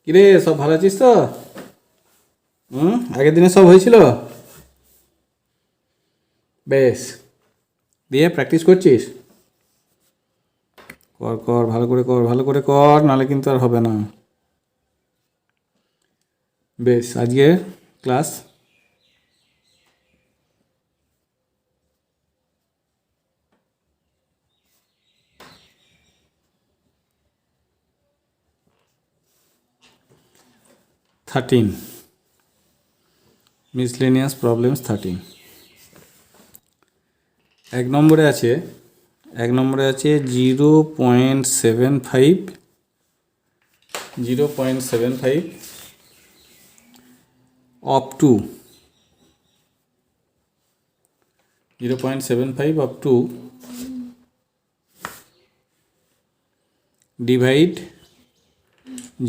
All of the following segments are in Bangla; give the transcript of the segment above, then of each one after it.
কিরে, সব ভালো আছিস তো? আগের দিনে সব হয়েছিল? বেশ। দিয়ে প্র্যাকটিস করছিস? কর কর, ভালো করে কর, ভালো করে কর, নাহলে কিন্তু আর হবে না। বেশ, আজকে ক্লাস থার্টিন, মিসলেনিয়াস প্রবলেমস 13। এক নম্বরে আছে 0.75 অপ টু 0.75 অপ টু ডিভাইড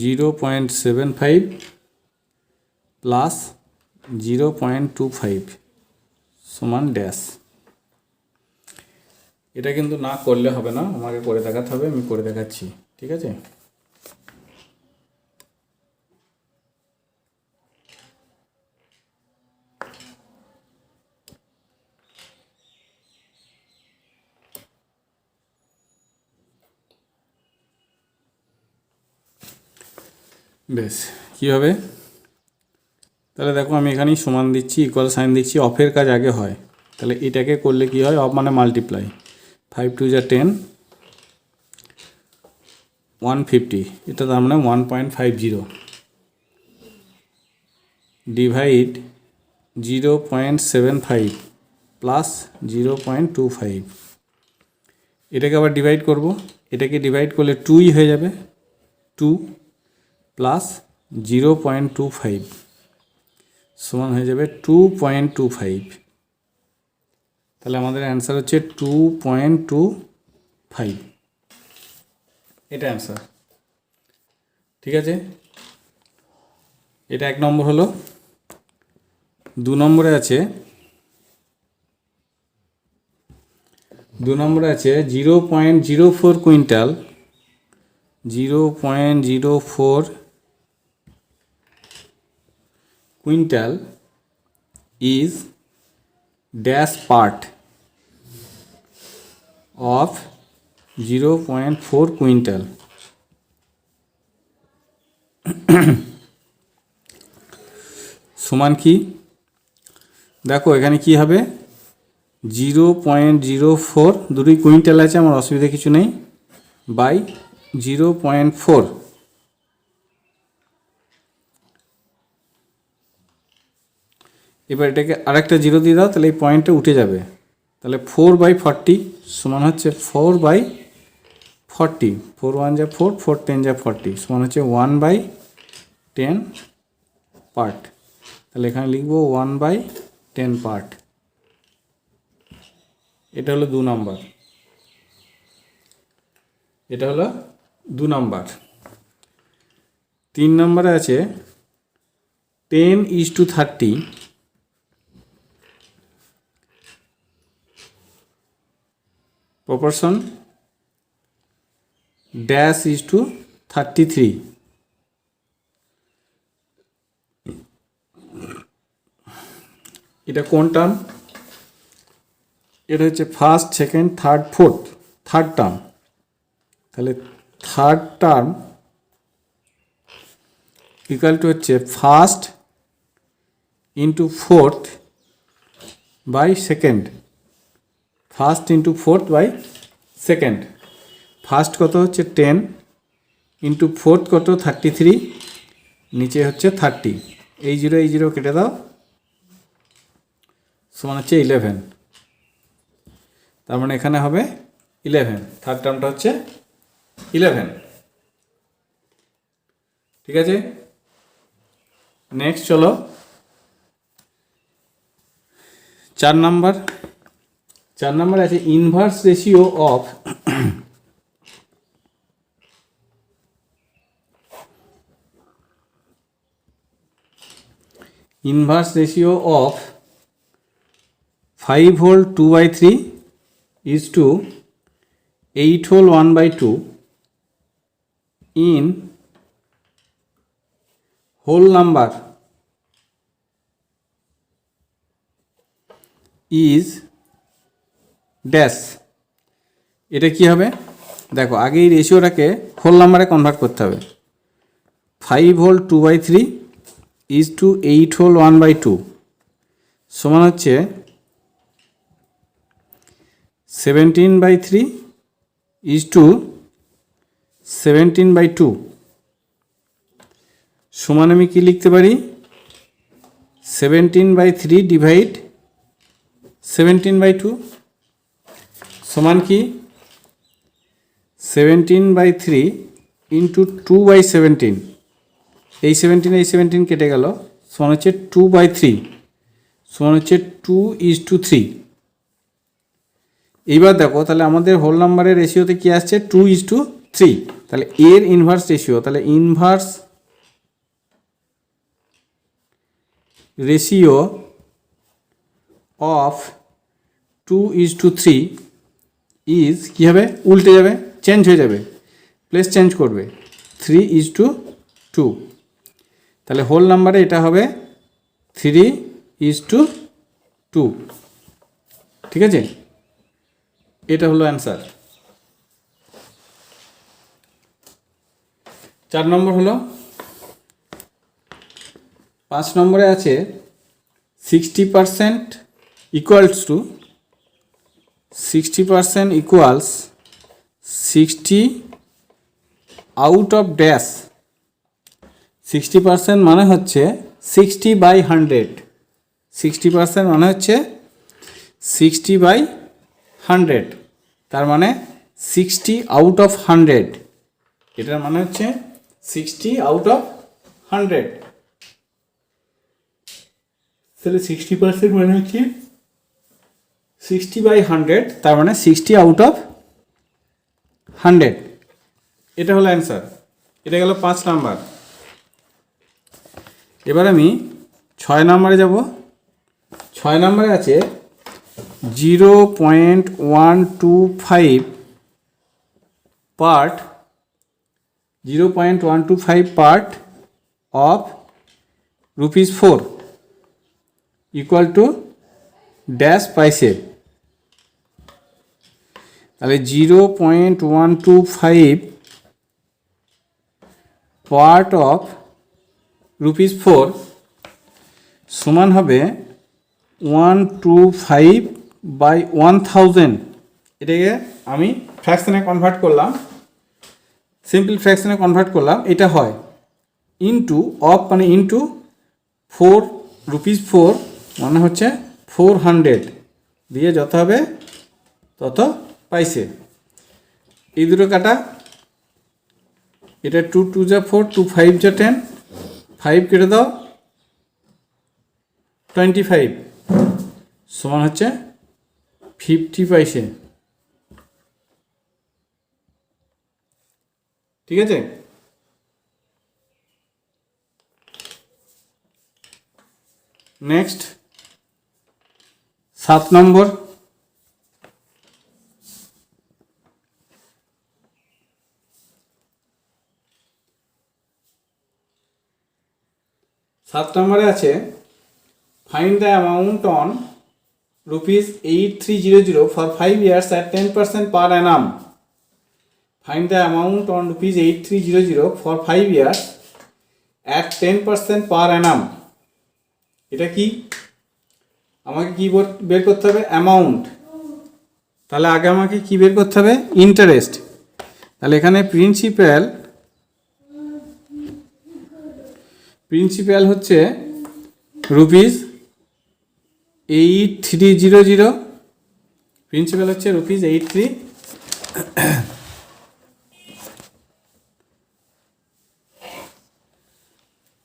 0.75 প্লাস 0.25 সমান ড্যাশ। এটা কিন্তু না করলে হবে না, আমাকে করে দেখাতে হবে। আমি করে দেখাচ্ছি, ঠিক আছে? বেশ, কী হবে তাহলে দেখো, আমি এখানেই সমান দিচ্ছি, ইকুয়াল সাইন দিচ্ছি। অফের কাজ আগে হয়, তাহলে এটাকে করলে কি হয়? অফ মানে মাল্টিপ্লাই। 5 2 যা 10, 150, এটা তার মানে 1.50 ডিভাইড 0.75 প্লাস 0.25। এটাকে আবার ডিভাইড করব, এটাকে ডিভাইড করলে 2ই হয়ে যাবে। 2 প্লাস 0.25 সমান হয়ে যাবে 2.25। তাহলে আমাদের অ্যান্সার হচ্ছে 2.25। এটা অ্যান্সার, ঠিক আছে? এটা এক নম্বর হলো। 2 নম্বরে আছে 0.04 quintal, 0.04 quintal is dash part of 0.4 quintal. সমান কি? দেখো এখানে কি হবে, 0.04, দুটোই কুইন্টাল আছে, আমার অসুবিধা কিছু নেই, বাই 0.4। এবার এটাকে আরেকটা জিরো দিয়ে দাও, তাহলে এই পয়েন্টটা উঠে যাবে। তাহলে 4/40 সমান হচ্ছে 4/40। 4 1 যা 4, 4 10 যা 40 সমান হচ্ছে 1/10 পার্ট। তাহলে এখানে লিখবো 1/10 পার্ট। এটা হলো 2 নাম্বার। এটা হলো 2 নাম্বার। 3 নম্বরে আছে 10:30 proportion dash is to 33। এটা কোন টার্ম? এটা হচ্ছে first, second, third, fourth, third term. তাহলে থার্ড টার্ম ইকুয়াল টু হচ্ছে first into fourth by second. First into fourth by second. First কত হচ্ছে 10, ইন্টু ফোর্থ কত 33, নিচে হচ্ছে 30। এই জিরো কেটে দাও, সমান হচ্ছে 11। তার মানে এখানে হবে 11। থার্ড টার্মটা হচ্ছে 11, ঠিক আছে? নেক্সট চলো 4 নাম্বার। 4 নম্বরে আছে inverse ratio of inverse ratio of 5 whole 2/3 is to 8 whole 1/2 in whole number is dash, এটা কি হবে? দেখো আগে এই রেশিওটাকে হোল নাম্বারে কনভার্ট করতে হবে। 5 হোল 2/3 ইজ টু 8 হোল 1/2 সমান হচ্ছে 17/3 ইজ টু 17/2 সমান আমি কি লিখতে পারি? 17/3 ডিভাইড 17/2 সমান কি 17/3 ইন্টু 2/17, এই 17 কেটে গেল, সমান হচ্ছে 2/3 সমান হচ্ছে 2:3। এইবার দেখো তাহলে আমাদের হোল নাম্বারের রেশিওতে কি আসছে? 2:3। তাহলে এর ইনভার্স রেশিও, তাহলে ইনভার্স রেশিও অফ 2:3 ইজ কী হবে? উল্টে যাবে, চেঞ্জ হয়ে যাবে, প্লেস চেঞ্জ করবে, 3:2। তাহলে হোল নাম্বারে এটা হবে 3:2। ঠিক আছে, এটা হলো অ্যান্সার। 4 নম্বর হলো, 5 নম্বরে আছে 60% equals to 60% equals 60 out of dash. 60% মানে হচ্ছে 60/100, 60% মানে হচ্ছে 60/100, তার মানে 60 আউট অফ 100, এটার মানে হচ্ছে 60 আউট অফ 100। তাহলে 60% মানে হচ্ছে 60/100, তার মানে 60 আউট অফ 100, এটা হলো অ্যান্সার। এটা গেল 5 নাম্বার। এবার আমি 6 নাম্বারে যাব। 6 নাম্বারে আছে 0.125 part 0.125 part of ₹4 equal to dash পাইছে। তাহলে 0.125 পার্ট অফ ₹4 সমান হবে 125/1000। এটাকে আমি ফ্র্যাকশনে কনভার্ট করলাম, সিম্পল ফ্র্যাকশনে কনভার্ট করলাম, এটা হয় ইন্টু অফ মানে ইন্টু ₹4 মানে হচ্ছে 400 দিয়ে যত হবে তত পাইছে। এই দুটো কাটা, এটা 2 2 যা 4, 2 5 যা 10, 5 কেটে দাও 25 সমান হচ্ছে 50 পাইছে। ঠিক আছে, নেক্সট 7 নম্বর। 7 নম্বরে আছে find the amount on ₹8300 for 5 years at 10% per annum. Find the amount on ₹8300 for 5 years at 10% per annum. এটা কি? আমাকে কি বের করতে হবে? অ্যামাউন্ট। তাহলে আগে আমাকে কি বের করতে হবে? ইন্টারেস্ট। তাহলে এখানে প্রিন্সিপাল হচ্ছে ₹8300, প্রিন্সিপাল হচ্ছে ₹83,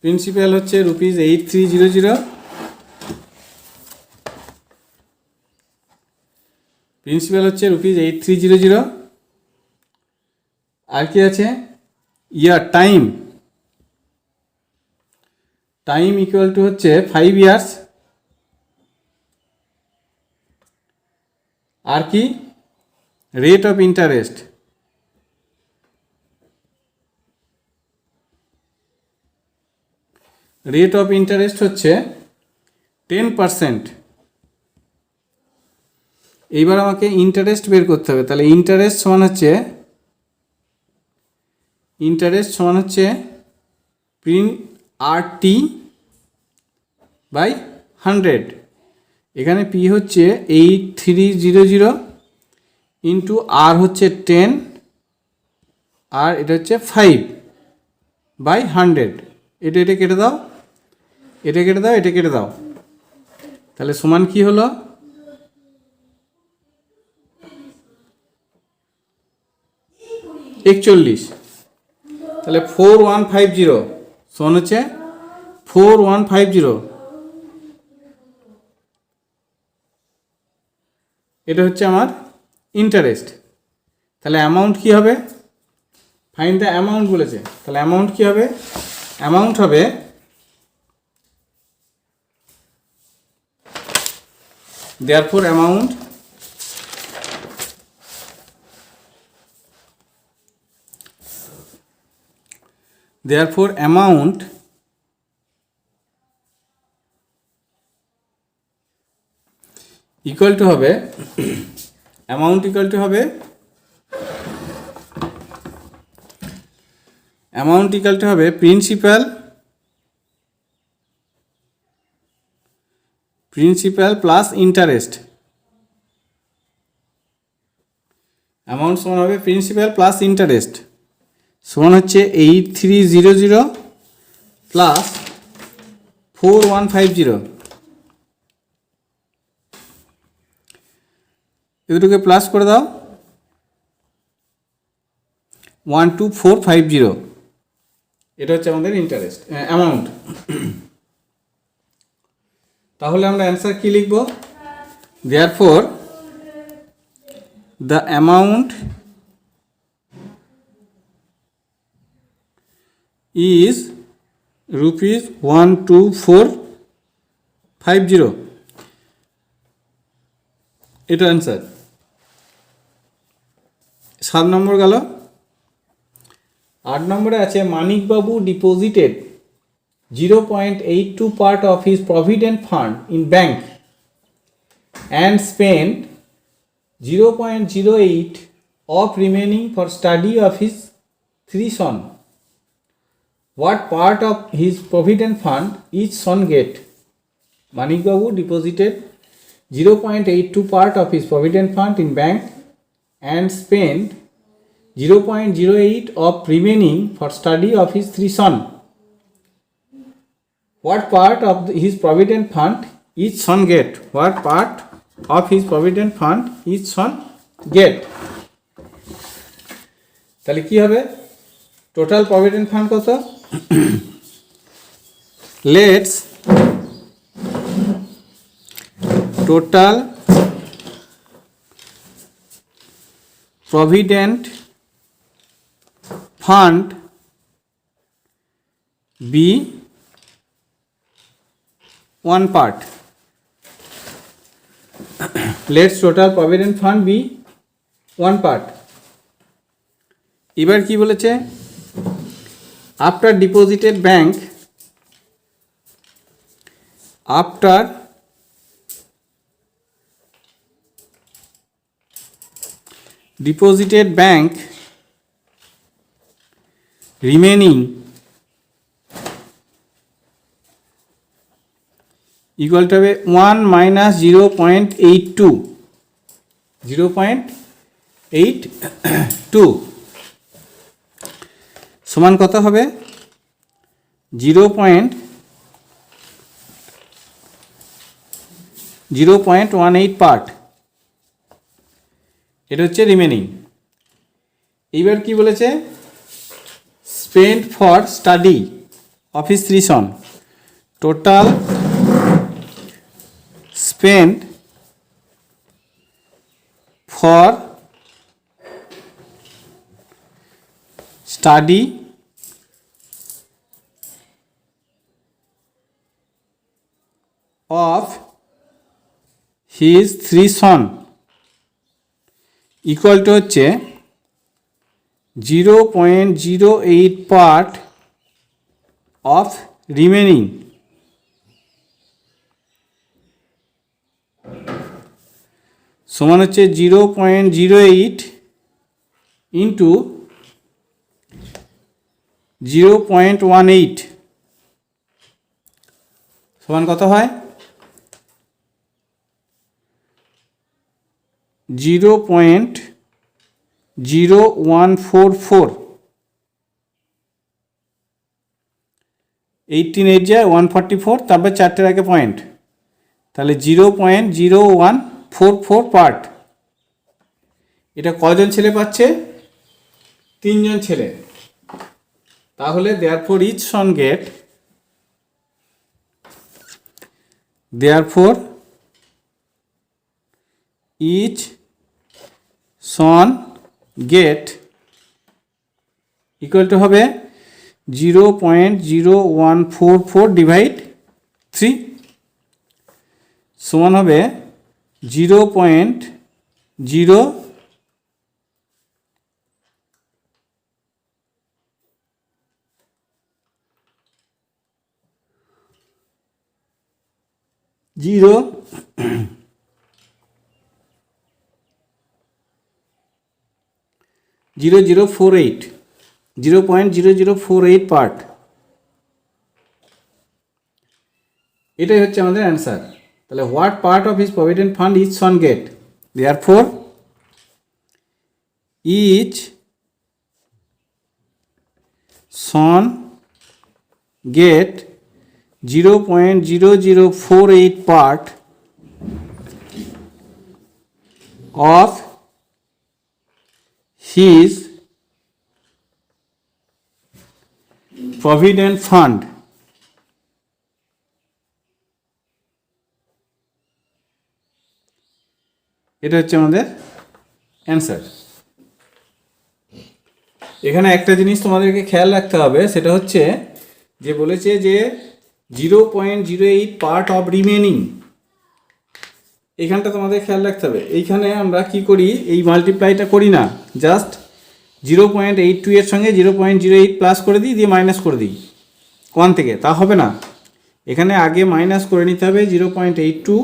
প্রিন্সিপাল হচ্ছে ₹8300, প্রিন্সিপাল হচ্ছে ₹8300। আর কি আছে? ইয়ার টাইম, টাইম ইকুয়াল টু হচ্ছে 5 ইয়ার্স। আর কি? Rate of interest, rate of interest হচ্ছে 10%। এইবার আমাকে ইন্টারেস্ট বের করতে হবে। তাহলে ইন্টারেস্ট সমান হচ্ছে প্রিন্ট RT বাই 100। এখানে P হচ্ছে 8300 ইন্টু R হচ্ছে 10 আর এটা হচ্ছে 5 বাই 100। এটা কেটে দাও, এটা কেটে দাও। তাহলে সমান কি হলো? 41। তাহলে 4150 সমান হচ্ছে 4150। এটা হচ্ছে আমার ইন্টারেস্ট। তাহলে অ্যামাউন্ট কি হবে? ফাইন্ড দ্য অ্যামাউন্ট বলেছে। তাহলে অ্যামাউন্ট কি হবে? অ্যামাউন্ট হবে therefore amount equal to হবে amount equal to হবে প্রিন্সিপাল প্লাস ইন্টারেস্ট। অ্যামাউন্ট সমান হবে প্রিন্সিপাল প্লাস ইন্টারেস্ট সমান হচ্ছে 8300 প্লাস 4150। এ দুটোকে প্লাস করে দাও, 12450। এটা হচ্ছে আমাদের ইন্টারেস্ট অ্যামাউন্ট। তাহলে আমরা অ্যান্সার কি লিখব? therefore the amount is rupees 12450। এটা অ্যান্সার। 7 নম্বর গেল। 8 নম্বরে আছে মানিকবাবু deposited 0.82 part of his provident fund in bank and spent 0.08 of remaining for study of his 3 sons. What part of his provident fund each son get? Manikbabu deposited 0.82 part of his provident fund in bank and spent 0.08 of remaining for study of his 3 sons. What part of his provident fund each son get? What part of his provident fund each son get? তাহলে কি হবে? টোটাল প্রভিডেন্ট ফান্ড কত? Let's total provident fund be one part. Let's total provident fund be one part. এবার কি বলেছে? After deposited bank remaining equal to হবে 1 মাইনাস 0.82 সমান কত হবে? 0.18 পার্ট। এটা হচ্ছে রিমেনিং। এইবার কি বলেছে? Spend for study of his 3 Son. Total spent for study of his 3 sons equal to হচ্ছে 0.08 part of রিমেনিং সমান হচ্ছে 0.08 ইন্টু 0.18 সমান কত হয়? 0.0144। 18 8 যায় 144, তারপর চারটের আগে পয়েন্ট, তাহলে 0.0144 পার্ট। এটা কজন ছেলে পাচ্ছে? 3 জন ছেলে। তাহলে therefore each son get equal to হবে 0.0144 ডিভাইড 3 সমান হবে 0.0 0.0048 0.0048 পার্ট। এটাই হচ্ছে আমাদের অ্যান্সার। তাহলে what part of his provident fund each son get, therefore each son get 0.0048 part of his provident fund। এটা হচ্ছে আমাদের অ্যান্সার। এখানে একটা জিনিস তোমাদেরকে খেয়াল রাখতে হবে, সেটা হচ্ছে যে বলেছে যে 0.08 পার্ট অফ রিমেনিং, এইখানটা তোমাদের খেয়াল রাখতে হবে। এইখানে আমরা কি করি, এই মাল্টিপ্লাইটা করি না, জাস্ট 0.82 এর সঙ্গে 0.08 প্লাস করে দিই, দিয়ে মাইনাস করে দিই 1 থেকে, তা হবে না। এখানে আগে মাইনাস করে নিতে হবে 0.82,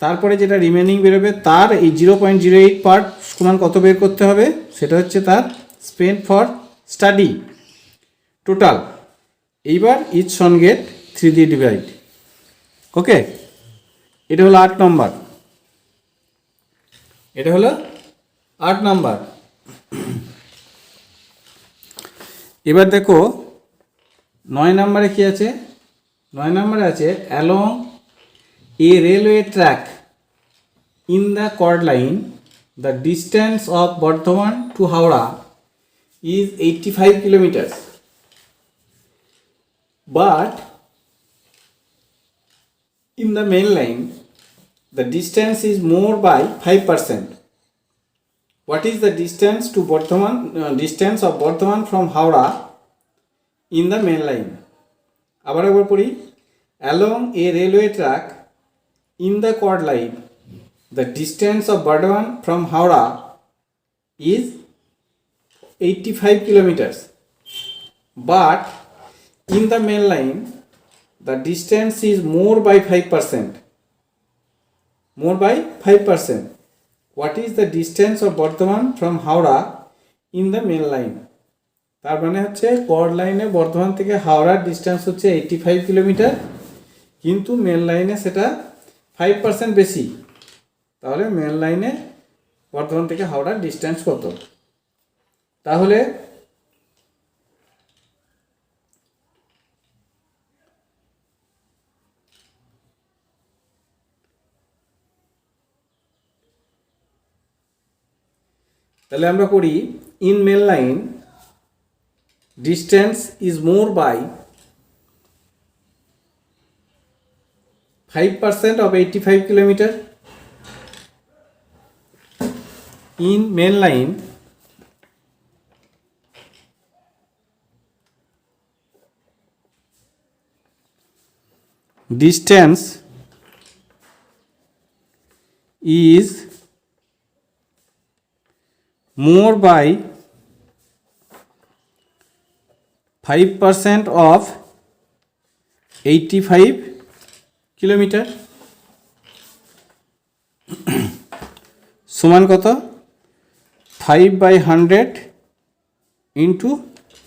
তারপরে যেটা রিমেনিং বেরোবে তার এই 0.08 পার্ট সমান কত বের করতে হবে, সেটা হচ্ছে তার স্পেন্ড ফর স্টাডি টোটাল। এইবার ইচ সন গেট 3 দিয়ে ডিভাইড। ওকে, এটা হলো 8 নম্বর। এটা হলো 8 নম্বর। এবার দেখো 9 নম্বরে কি আছে। 9 নম্বরে আছে along a railway track in the chord line the distance of Bardhaman to Howrah is 85 kilometres, but in the main line the distance is more by 5%. What is the distance to Bardhaman, distance of Bardhaman from Howrah in the main line? আবার একবার পড়ি। Along a railway track in the chord line the distance of Bardhaman from Howrah is 85 kilometers, but in the main line the distance is more by 5%. More by 5%. What is the distance of Bardhaman from Howrah in the main line? তার মানে হচ্ছে কর্ড লাইনে বর্ধমান থেকে হাওড়ার ডিস্টেন্স হচ্ছে 85 কিলোমিটার, কিন্তু মেন লাইনে সেটা 5% বেশি। তাহলে মেন লাইনে বর্ধমান থেকে হাওড়ার ডিস্টেন্স কত? তাহলে আমরা করি in main line distance is more by 5% of 85 kilometer. In main line distance is more by 5% of 85 kilometre সমান কত 5/100 ইন্টু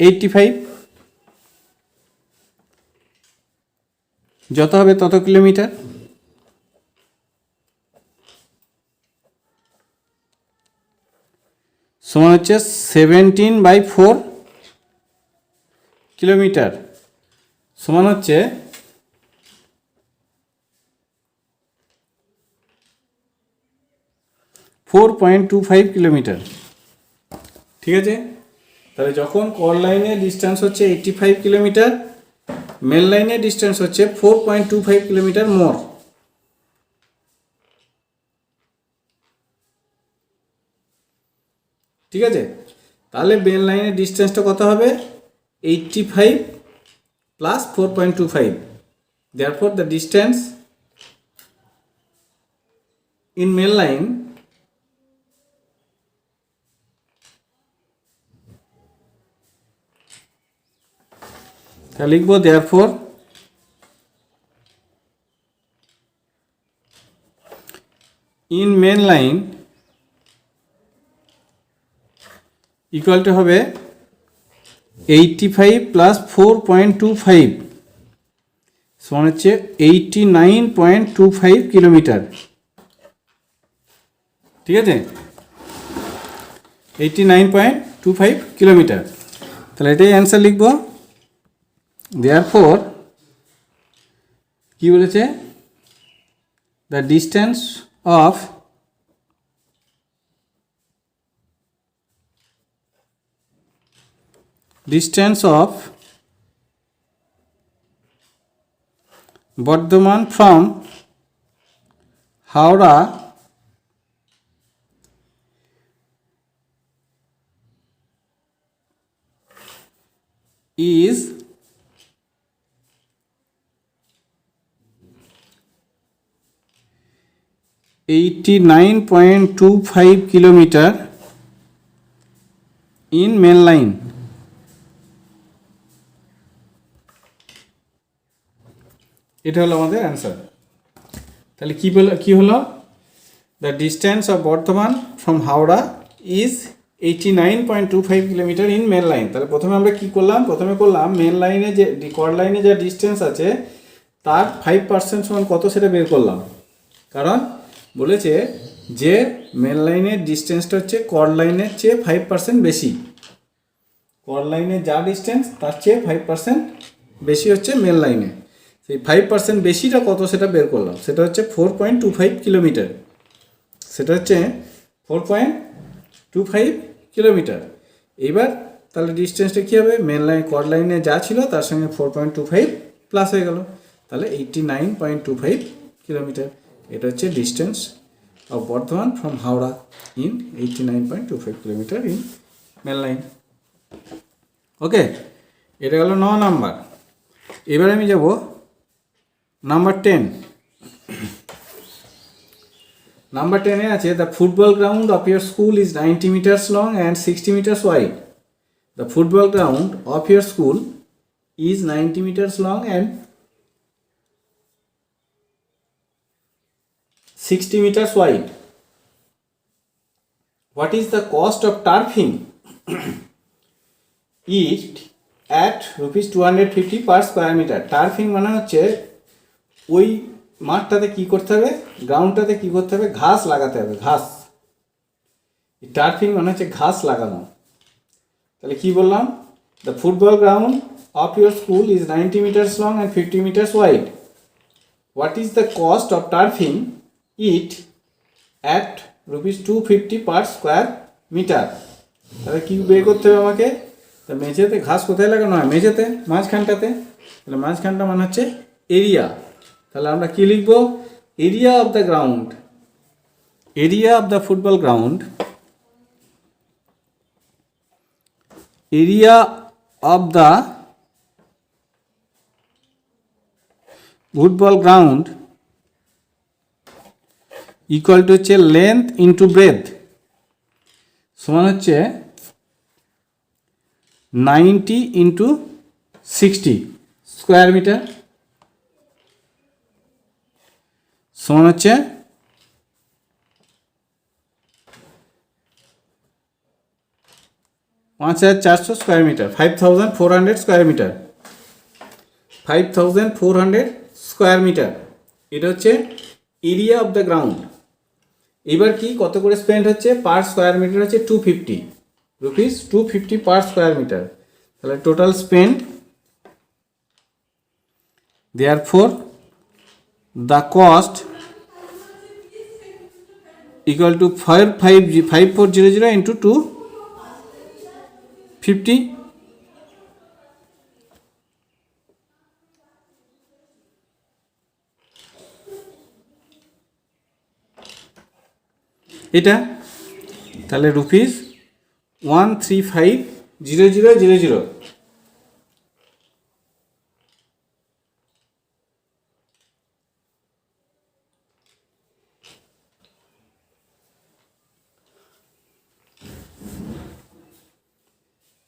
85, যত হবে তত কিলোমিটার। সমান হচ্ছে 17/4 কিলোমিটার, সমান হচ্ছে 4.25 কিলোমিটার। ঠিক আছে, তাহলে যখন কর লাইনের ডিস্টেন্স হচ্ছে 85 কিলোমিটার, মেন লাইনের ডিস্টেন্স হচ্ছে 4.25 কিলোমিটার মোর। ঠিক আছে, তাহলে মেন লাইনের ডিস্টেন্সটা কত হবে 85 plus 4.25, therefore the distance in main line লিখব therefore in main line equal to হবে 85 প্লাস 4.25 সমান হচ্ছে 89.25 কিলোমিটার। ঠিক আছে, 89.25 কিলোমিটার, তাহলে এটাই অ্যান্সার লিখব। therefore কি বলেছে, the distance of Bardhaman from Howrah is 89.25 kilometre in main line। এটা হলো আমাদের অ্যান্সার। তাহলে কি হলো, the distance of Bardhaman from Howrah is 89.25 kilometre in main line. তাহলে প্রথমে আমরা কি করলাম, প্রথমে করলাম মেন লাইনে যে কর লাইনে যে ডিস্টেন্স আছে তার 5% সমান কত সেটা বের করলাম, কারণ বলেছে যে মেন লাইনের ডিস্টেন্সটা হচ্ছে কর লাইনের চেয়ে 5% বেশি। কর লাইনে যা ডিস্টেন্স তার চেয়ে 5% বেশি হচ্ছে মেন লাইনে। সেই 5% বেশিটা কত সেটা বের করলাম, সেটা হচ্ছে 4.25 কিলোমিটার। সেটা হচ্ছে 4.25 কিলোমিটার। এইবার তাহলে ডিস্টেন্সটা কী হবে, মেন লাইন কর লাইনে যা ছিল তার সঙ্গে 4.25 প্লাস হয়ে গেল, তাহলে 89.25 কিলোমিটার। এটা হচ্ছে distance of Bardhaman from Howrah in 89.25 kilometre in main line. Okay, এটা গেল 9 নাম্বার। এবার আমি যাব নাম্বার 10। নাম্বার 10-এ আছে the football ground of your school is 90 metres long and 60 metres wide. The football ground of your school is 90 metres long and 60 meters wide. What is the cost of turfing it at rupees 250 per square meter? Turfing মানে হচ্ছে ওই মাঠটাতে কি করতে হবে, গ্রাউন্ডটাতে কি করতে হবে, ঘাস লাগাতে হবে, ঘাস। টার্ফিং মানে হচ্ছে ঘাস লাগানো। তাহলে কি বললাম, the football ground of your school is 90 meters long and 50 meters wide. What is the cost of turfing it at rupees 250 per square meter? তাহলে কি বের করতে হবে আমাকে, তা মেঝেতে ঘাস কোথায় লাগানো হয়, মেঝেতে মাঝখানটাতে। তাহলে মাঝখানটা মানে হচ্ছে এরিয়া। তাহলে আমরা কি লিখব, area of the ground, area of the football ground, area of the football ground equal to হচ্ছে লেন্থ ইন্টু ব্রেথ, সমান হচ্ছে 90 × 60 স্কোয়ার মিটার। সমান হচ্ছে 5400 square metre, 5400 square metre, 5400 square metre. এটা হচ্ছে এরিয়া অফ দ্য গ্রাউন্ড। এবার কি কত করে স্পেন্ড হচ্ছে? পার স্কোয়ার মিটার হচ্ছে 250 রুপিস, 250 পার স্কোয়ার মিটার। তাহলে total spend, therefore the cost equal to 5400 into 250। এটা তাহলে রুপিস 1350000।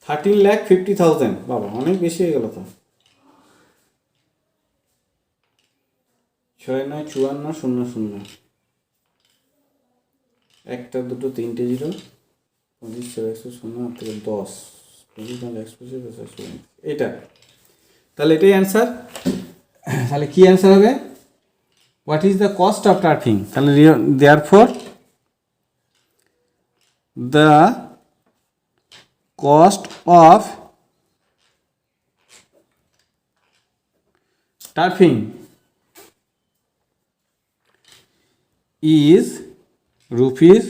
$13,50,000। বাবা, অনেক বেশি হয়ে গেল তো। 695400, একটা দুটো তিনটে জিরো, 25 100 থেকে 10, 25 এটা। তাহলে এটাই অ্যান্সার। তাহলে কি অ্যান্সার হবে? What is the cost of turfing? তাহলে therefore the cost of turfing is rupees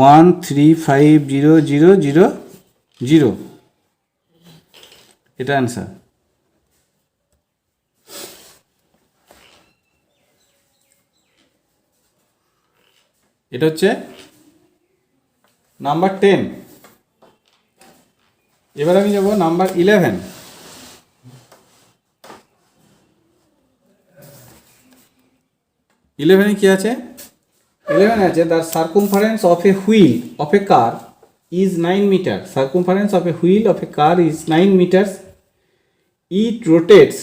1350000। এটা অ্যান্সার। এটা হচ্ছে নাম্বার 10। এবার আমি যাব নাম্বার 11। 11 কি আছে? 11 আছে the circumference of a wheel of a car is 9 meters. Circumference of a wheel of a car is 9 meters. It rotates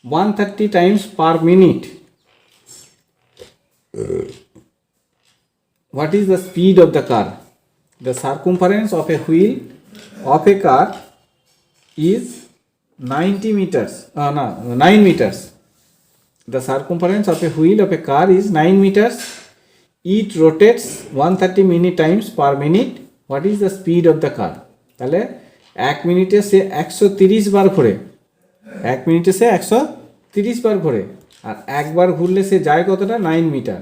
130 times per minute. What is the speed of the car? The circumference of a wheel of a car is 90 meters. 9 meters. The circumference of a wheel of a car is 9 meters. It rotates 130 minute times per minute. What is the speed of the car? তাহলে 1 মিনিটে সে 130 বার ঘোরে, 1 মিনিটে সে 130 বার ঘোরে, আর একবার ঘুরলে সে যায় কতটা? 9 মিটার।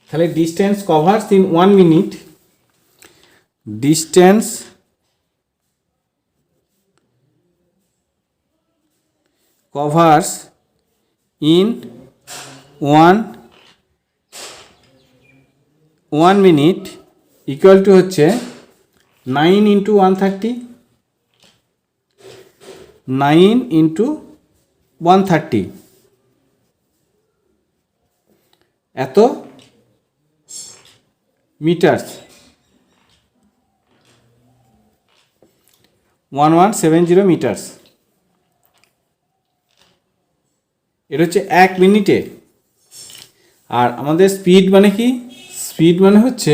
তাহলে distance covers in 1 minute, distance covers in 1 minute equal to হচ্ছে 9 into 130, 9 into 130, এত মিটার্স, 1170 মিটার্স। এটা হচ্ছে 1 মিনিটে। আর আমাদের স্পিড মানে কি? স্পিড মানে হচ্ছে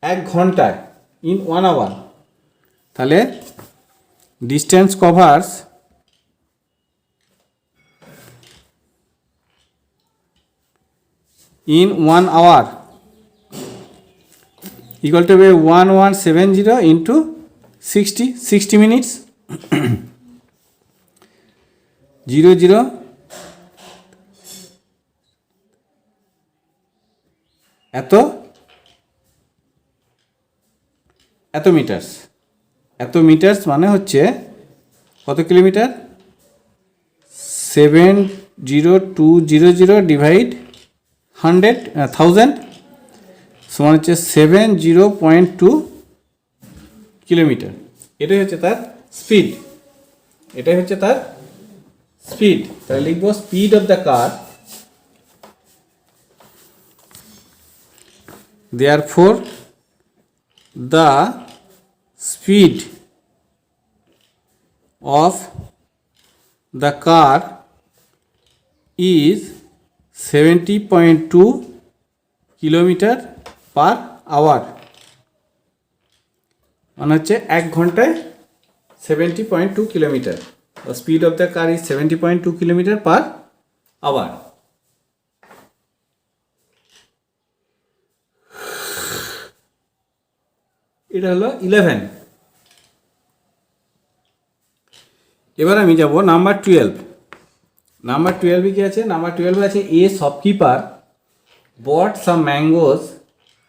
1 ঘন্টায়, ইন 1 আওয়ার। তাহলে distance covers in 1 hour equal to 1170 into 60 minutes, 00 এত মিটার্স। এত মিটার্স মানে হচ্ছে কত কিলোমিটার? 70200 ডিভাইড 1000 সমান হচ্ছে 70.2 কিলোমিটার। এটাই হচ্ছে তার স্পিড, এটাই হচ্ছে তার স্পিড। তাহলে লিখবো speed of the car, therefore the speed of the car is 70.2 kilometre per hour, মানে হচ্ছে 1 ঘন্টায় 70.2 kilometre. The speed of the car is 70.2 kilometre per hour. এটা হলো 11। এবার আমি যাব নাম্বার 12। নাম্বার 12 কি আছে? নাম্বার 12 আছে এ shopkeeper bought some mangoes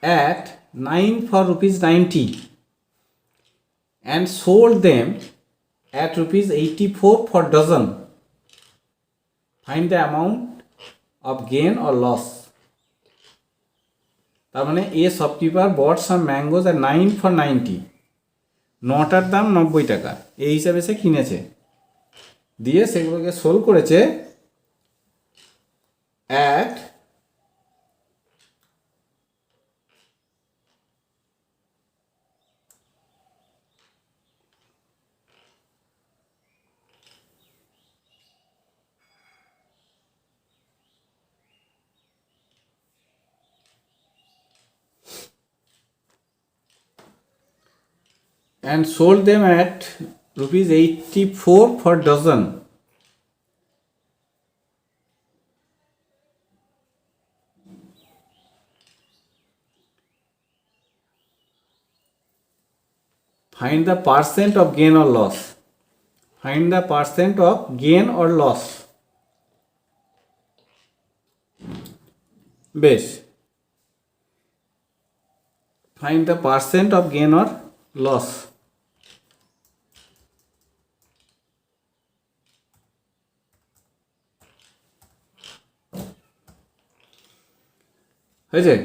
at 9 for rupees 90 and sold them at rupees 84 for dozen. Find the amount of gain or loss. তার মানে এ shopkeeper bought some mangoes at 9 for 90, নটার দাম 90 টাকা, এই হিসাবে সে কিনেছে, দিয়ে সেগুলোকে সোল করেছে at and sold them at rupees 84 for dozen. Find the percent of gain or loss. Find the percent of gain or loss. বেশ, find the percent of gain or loss. হয়েছে?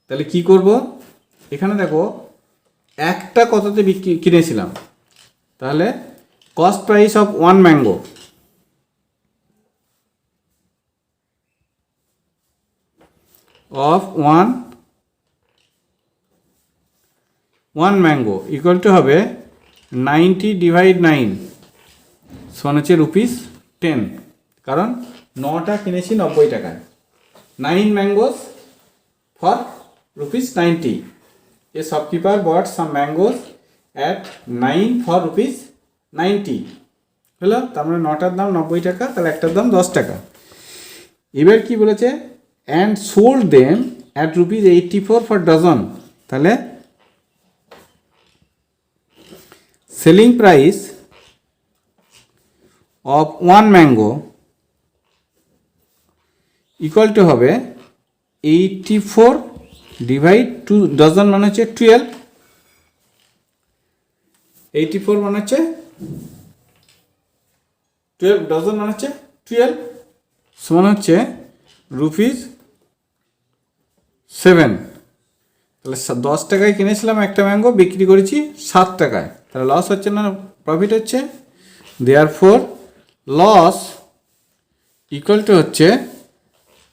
তাহলে কি করব? এখানে দেখো একটা কততে কিনেছিলাম, তাহলে cost price of 1 mango one mango equal to হবে 90 ডিভাইড 9 সমান হচ্ছে রুপিস 10, কারণ 9টা কিনেছি 90 টাকায়। 9 mangoes for rupees 90। A shopkeeper bought some mangoes at 9 for rupees 90 হলো, তার মানে 9টার দাম 90 টাকা, তাহলে একটার দাম 10 টাকা। এবার কি বলেছে? and sold them at rupees 84 for dozen, তাহলে selling price of 1 mango equal to হবে 84 ডিভাইড 2 ডজন, মানে হচ্ছে 12। 84 মানে হচ্ছে 12, ডজন মানে হচ্ছে 12, সমান হচ্ছে রুপিস 7। তাহলে 10 টাকায় কিনেছিলাম একটা ম্যাঙ্গো, বিক্রি করেছি 7 টাকায়, তাহলে লস হচ্ছে না প্রফিট হচ্ছে? দেয়ারফর লস ইকুয়াল টু হচ্ছে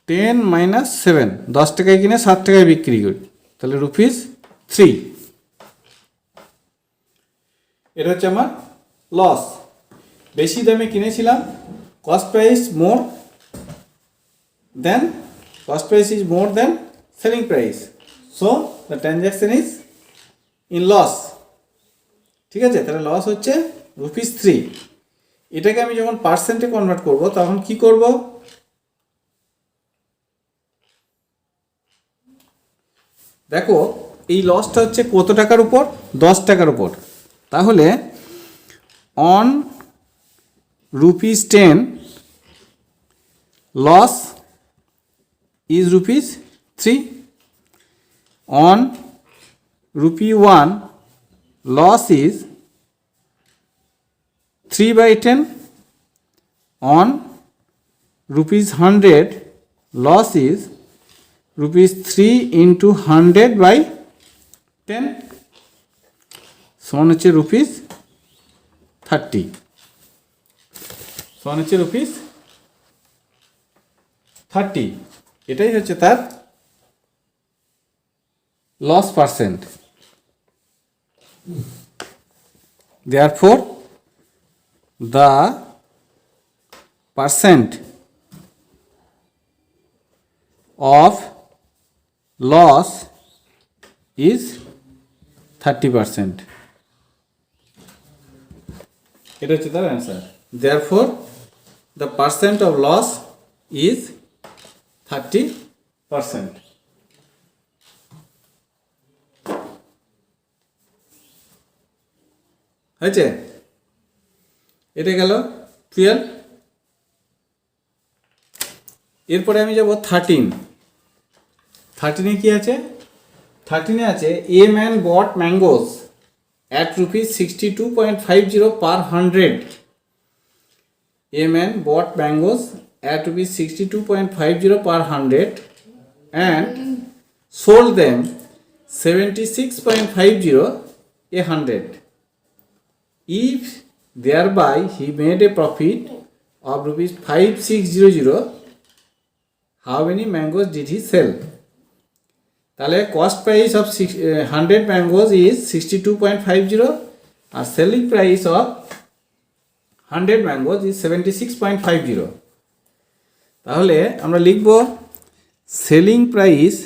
10 মাইনাস 7, 10 টাকায় কিনে 7 টাকায় বিক্রি করি, তাহলে রুপিস 3। এটা হচ্ছে আমার লস। বেশি দামে কিনেছিলাম, cost price is more than selling price, so the transaction is in loss. ঠিক আছে? তাহলে লস হচ্ছে রুপিস 3। এটাকে আমি যখন পার্সেন্টে কনভার্ট করব, তখন কি করব? দেখো এই লসটা হচ্ছে কত টাকার উপর? 10 টাকার উপর। তাহলে on rupees 10 loss is rupees 3, on rupee 1 loss is 3/10, on rupees 100 loss is rupees 3 into 100/10, সমান হচ্ছে রুপিস 30, সমান হচ্ছে রুপিস 30। এটাই হচ্ছে তার loss percent. therefore the percent of loss is 30%. এটা হচ্ছে তার answer. Therefore, the percent of loss is 30%. হয়েছে? এটা গেল 12। এরপরে আমি যাব 13। 13-এ কি আছে? 13-এ আছে a man bought mangoes at rupees 62.50 per 100. A man bought mangoes at rupees 62.50 per 100 and sold them 76.50 a 100. If thereby he made a profit of rupees 5600, how many mangoes did he sell? তাহলে cost price of 100 mangoes is 62.50 R selling price of 100 mangoes is 76.50. তাহলে আমরা লিখব selling price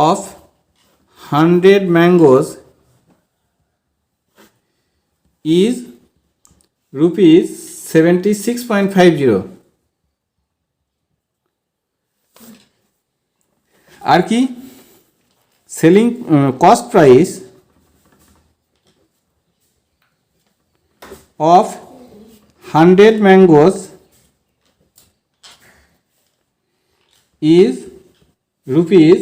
of 100 mangoes is rupees 76.50. আর কি selling cost price of 100 mangoes is rupees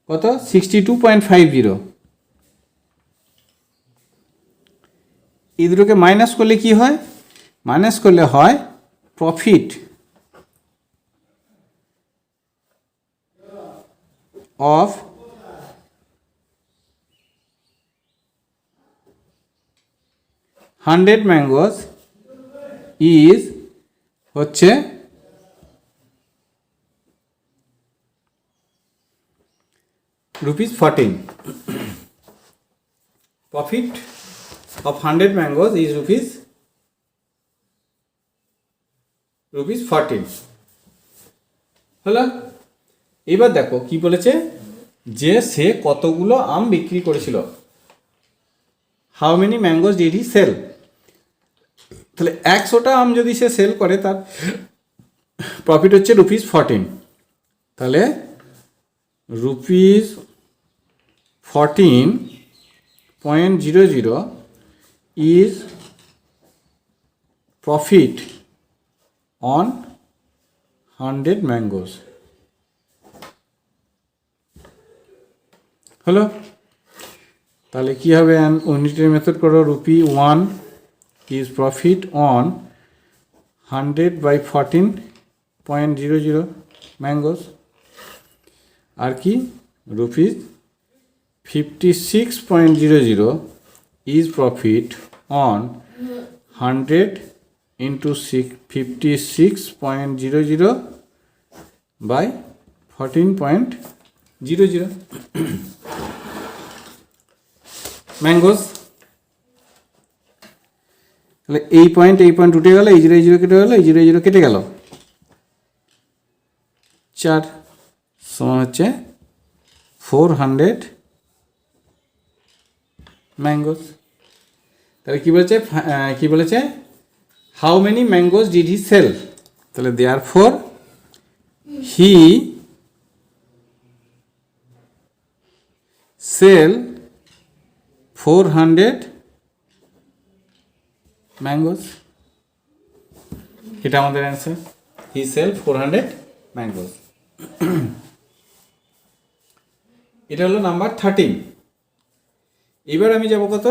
কত 62.50. এই দুটোকে মাইনাস করলে কি হয়? মাইনাস করলে হয় প্রফিট of 100 mangoes is হচ্ছে ₹14. Profit of 100 mangoes is ₹14. হলো? এবার দেখো কি বলেছে যে সে কতগুলো আম বিক্রি করেছিল। How many mangoes did he sell? তাহলে 100টা আম যদি সে সেল করে তার প্রফিট হচ্ছে ₹14। তাহলে ₹14.00 ইজ প্রফিট অন 100 ম্যাঙ্গোস। হলো? তাহলে কি হবে? ইউনিটের মেথড করো। ₹1 is profit on 100 by 14.00 mangoes. আর কি ₹56.00 is profit on 100 into 56.00 by 14.00 mangoes. তাহলে এই পয়েন্ট উঠে গেল, এই 0 কেটে গেল, এই 0 কেটে গেল, 4 সমান হচ্ছে 400 ম্যাঙ্গোস। তাহলে কি বলেছে how many mangoes did he sell? তাহলে দেয়ারফর হি সেল 400 ম্যাঙ্গোস। এটা আমাদের অ্যান্সার। হি সেল 400 ম্যাঙ্গোস। এটা হলো নাম্বার 13। এবার আমি যাব কত?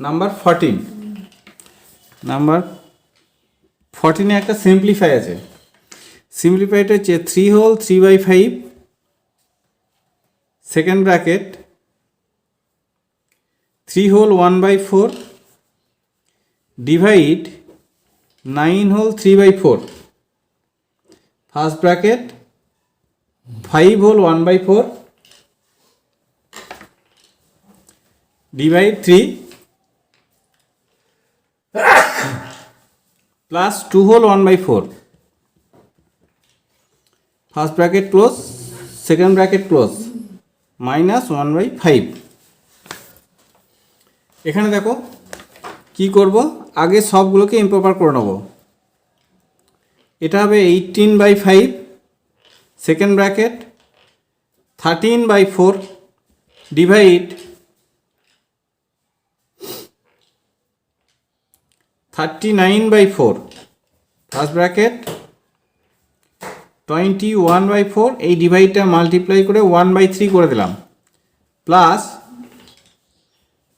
নাম্বার 14। নাম্বার 14-এ একটা সিম্পলিফাই আছে। সিম্পলিফাইটা হচ্ছে 3 whole 3/5 second bracket 3 whole 1/4 divide 9 whole 3/4 first bracket 5 whole 1/4 divide 3 plus 2 whole 1/4, first bracket close, second bracket close, minus 1/5। এখানে দেখো কি করব, আগে সবগুলোকে ইম্প্রপার করে নেব। এটা হবে 18/5, second bracket 13/4 divide 39/4, first bracket 21/4, এই ডিভাইডটা মাল্টিপ্লাই করে 1/3 করে দিলাম, প্লাস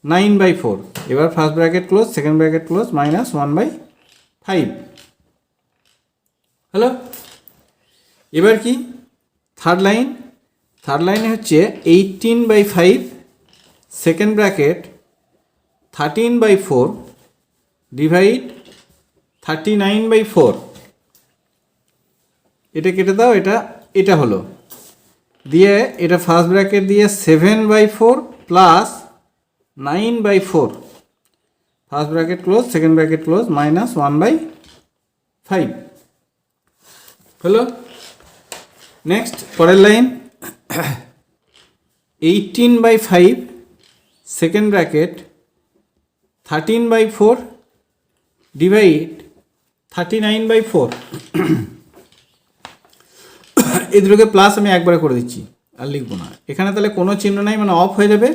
9/4, এবার first bracket close, second bracket close, minus 1/5 হলো। এবার কি থার্ড লাইনে হচ্ছে 18/5, সেকেন্ড ব্র্যাকেট 13/4 ডিভাইড 39/4, এটা কেটে দাও, এটা হলো দিয়ে, এটা ফার্স্ট ব্র্যাকেট দিয়ে 7/4 plus 9/4, first bracket close, second bracket close, minus 1/5 হলো। নেক্সট পরের লাইন 18/5, সেকেন্ড ব্র্যাকেট 13/4 ডিভাইড 39/4, এই দুটোকে প্লাস আমি একবারে করে দিচ্ছি, আর লিখবো না। এখানে তাহলে কোনো চিহ্ন নাই, মানে অফ হয়ে যাবে।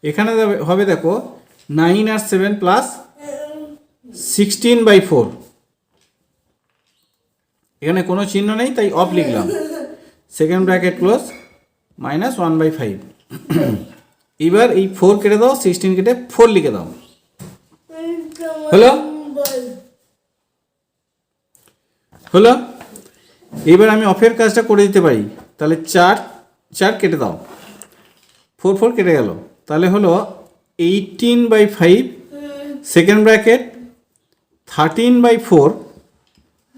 এখানে হবে দেখো 9 আর 7 প্লাস 16/4, এখানে কোনো চিহ্ন নেই তাই অফ লিখলাম, সেকেন্ড ব্র্যাকেট ক্লোজ, মাইনাস 1/5। এবার এই 4 কেটে দাও, 16 কেটে 4 লিখে দাও, হলো। এবার আমি অফের কাজটা করে দিতে পারি, তাহলে 4 কেটে দাও, 4 কেটে গেল, তাহলে হলো 18/5, second bracket 13/4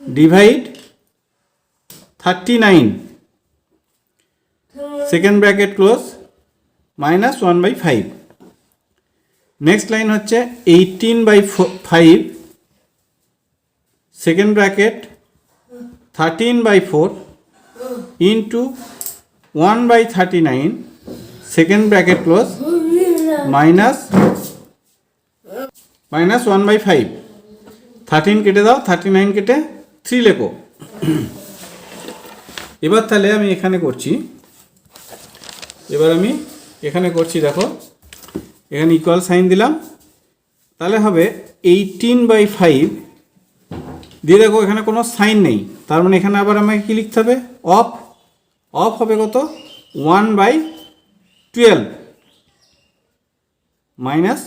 divide 39, second bracket close, minus 1/5। Next line হচ্ছে 18/5, second bracket 13/4 into 1/39, second bracket close, minus 1/5। 13 কেটে দাও, 39 কেটে 3 লেখো। এবার তাহলে আমি এখানে করছি, দেখো এখানে ইকুয়াল সাইন দিলাম, তাহলে হবে 18/5 দিয়ে, দেখো এখানে কোনো সাইন নেই, তার মানে এখানে আবার আমাকে কি লিখতে হবে, অফ হবে কত, 1/12 মাইনাস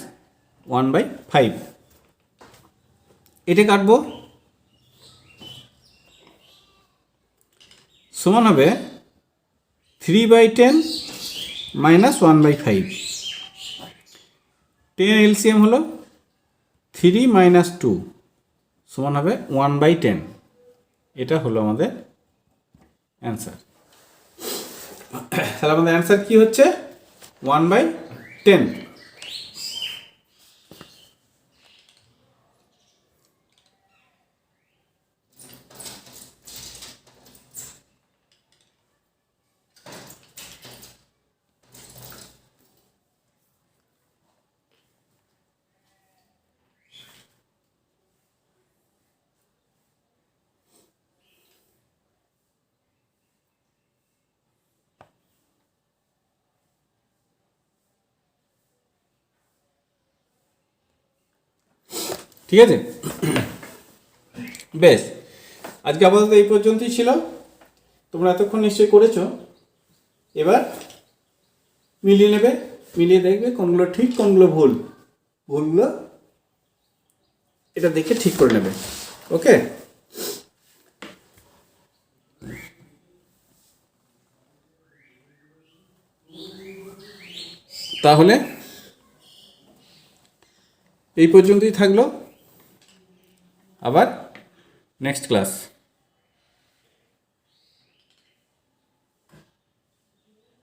1/5, এটা কাটবো, সমান হবে 3/10 মাইনাস 1/5, 10 এলসিএম হলো 3 মাইনাস 2 সমান হবে 1/10, এটা হলো আমাদের অ্যান্সার। তাহলে আমাদের অ্যান্সার কি হচ্ছে, 1/10। ঠিক আছে, বেশ, আজকে আপাতত এই পর্যন্তই ছিল। তোমরা এতক্ষণ নিশ্চয়ই করেছো, এবার মিলিয়ে নেবে, মিলিয়ে দেখবে কোনগুলো ঠিক কোনগুলো ভুলগুলো এটা দেখে ঠিক করে নেবে। ওকে, তাহলে এই পর্যন্তই থাকলো, আবার নেক্সট ক্লাস।